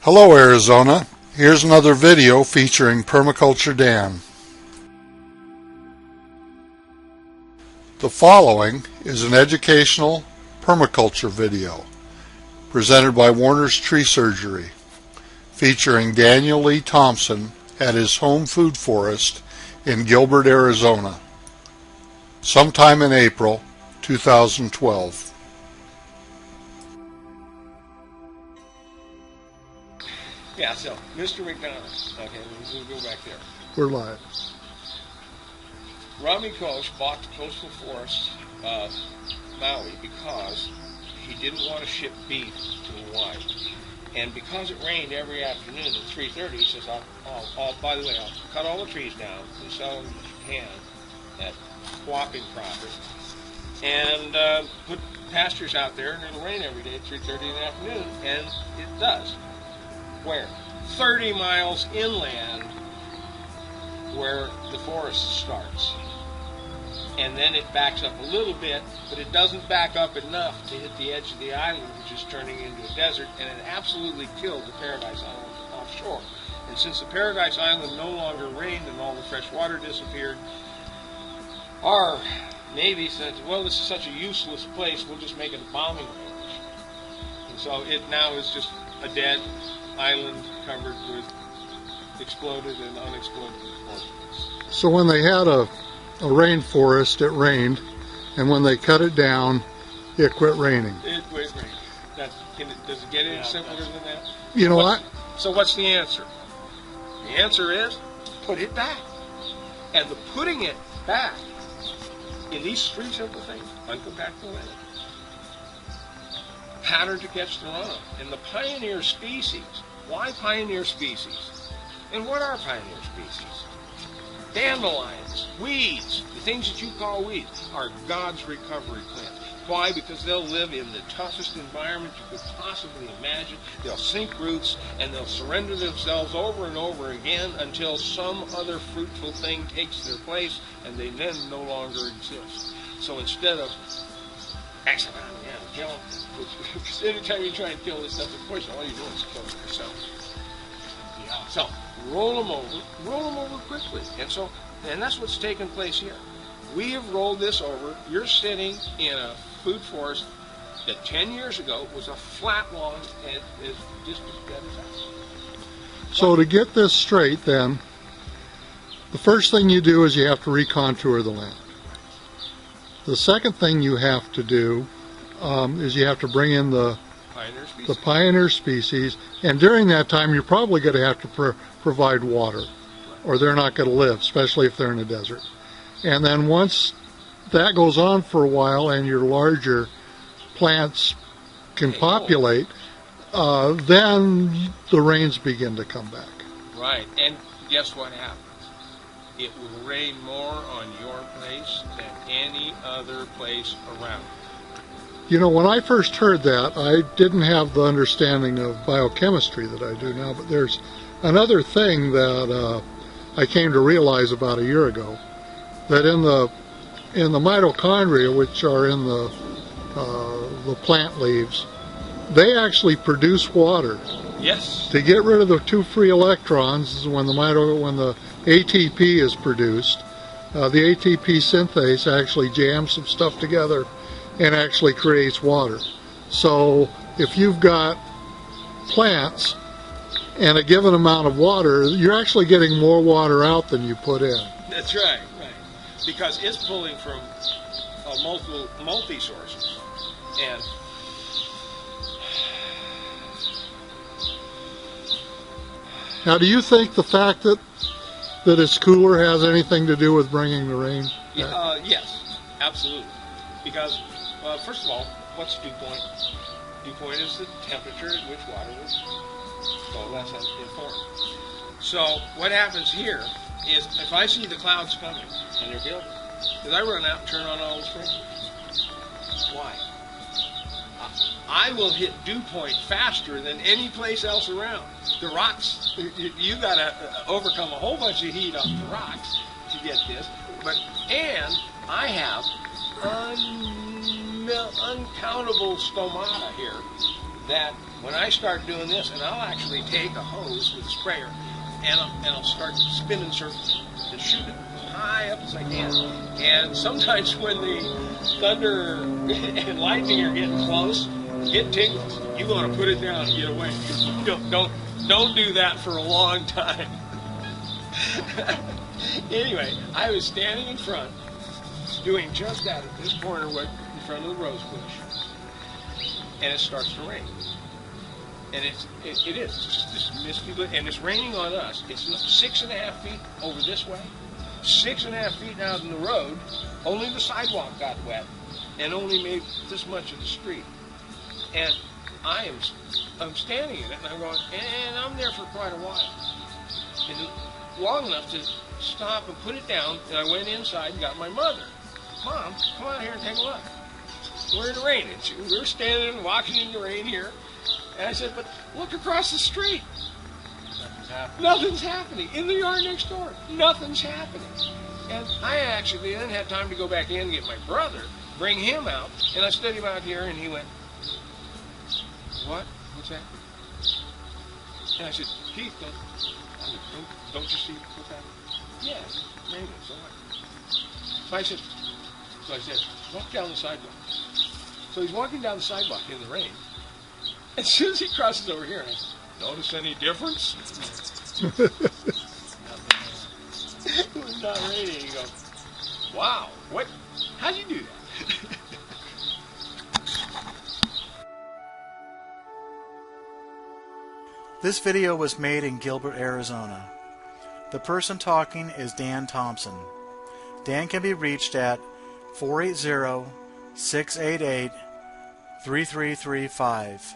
Hello Arizona, here's another video featuring Permaculture Dan. The following is an educational permaculture video presented by Warner's Tree Surgery featuring Daniel Thompson at his home food forest in Gilbert, Arizona, sometime in April 2012. Yeah, so, Mr. McDonald. Okay, we'll go back there. We're live. Rami Koch bought the coastal forest of Maui because he didn't want to ship beef to Hawaii. And because it rained every afternoon at 3:30, he says, by the way, I'll cut all the trees down and sell them to Japan at whopping profit. And put pastures out there, and it'll rain every day at 3:30 in the afternoon. And it does. Where? 30 miles inland where the forest starts. And then it backs up a little bit, but it doesn't back up enough to hit the edge of the island, which is turning into a desert, and it absolutely killed the Paradise Island offshore. And since the Paradise Island no longer rained and all the fresh water disappeared, our Navy said, well, this is such a useless place, we'll just make it a bombing range. And so it now is just a dead island covered with exploded and unexploded ordnance. So when they had a rainforest, it rained, and when they cut it down, it quit raining. It quit raining. Does it get any simpler than that? You know what? So what's the answer? The answer is put it back. And the putting it back in these three simple things: uncompact the land, pattern to catch the runoff, and the pioneer species. Why pioneer species? And what are pioneer species? Dandelions, weeds, the things that you call weeds, are God's recovery plants. Why? Because they'll live in the toughest environment you could possibly imagine. They'll sink roots, and they'll surrender themselves over and over again until some other fruitful thing takes their place, and they then no longer exist. So instead of X amount, kill them. Because anytime you try and kill this stuff with poison, all you're doing is killing yourself. Yeah. So roll them over quickly. And that's what's taken place here. We have rolled this over. You're sitting in a food forest that 10 years ago was a flat lawn and is just as dead as that. So to get this straight then, the first thing you do is you have to recontour the land. The second thing you have to do is you have to bring in the pioneer species, and during that time you're probably going to have to provide water, or they're not going to live, especially if they're in a desert. And then once that goes on for a while and your larger plants can populate, then the rains begin to come back. Right, and guess what happens? It will rain more on your place than any other place around. You know, when I first heard that, I didn't have the understanding of biochemistry that I do now, but there's another thing that I came to realize about a year ago, that in the mitochondria, which are in the plant leaves, they actually produce water. Yes. To get rid of the two free electrons, when the ATP is produced, the ATP synthase actually jams some stuff together and actually creates water. So if you've got plants and a given amount of water, you're actually getting more water out than you put in. That's right, right. Because it's pulling from multi sources. And now, do you think the fact that it's cooler has anything to do with bringing the rain? Yes, absolutely. Because, first of all, what's dew point? Dew point is the temperature at which water will coalesce and form. So what happens here is, if I see the clouds coming and they're building, because I run out and turn on all the sprinklers. Why? I will hit dew point faster than any place else around. The rocks, you got to overcome a whole bunch of heat off the rocks to get this. And I have uncountable stomata here that when I start doing this, and I'll actually take a hose with a sprayer, and I'll start spinning circles and shoot it high up as I can. And sometimes when the thunder and lightning are getting close, it tingles. You want to put it down and get away. Don't do that for a long time. Anyway, I was standing in front, doing just that at this corner in front of the rose bush, and it starts to rain. And it is just this misty, and it's raining on us. It's 6.5 feet over this way, 6.5 feet out in the road. Only the sidewalk got wet, and only made this much of the street. And I'm standing in it, and I'm going, and I'm there for quite a while, and long enough to stop and put it down. And I went inside and got my mother. Mom, come out here and take a look. We're in the rain. And we were standing and walking in the rain here. And I said, but look across the street. Nothing's happening. Nothing's happening. In the yard next door, nothing's happening. And I actually then had time to go back in and get my brother, bring him out, and I stood him out here, and he went, what? What's that? And I said, Keith, don't you see what's happening? Yeah, it's raining, so what? So I said, walk down the sidewalk. So he's walking down the sidewalk in the rain. As soon as he crosses over here, I said, notice any difference? It was not raining. He goes, wow, what? How'd you do that? This video was made in Gilbert, Arizona. The person talking is Dan Thompson. Dan can be reached at 480-688-3335.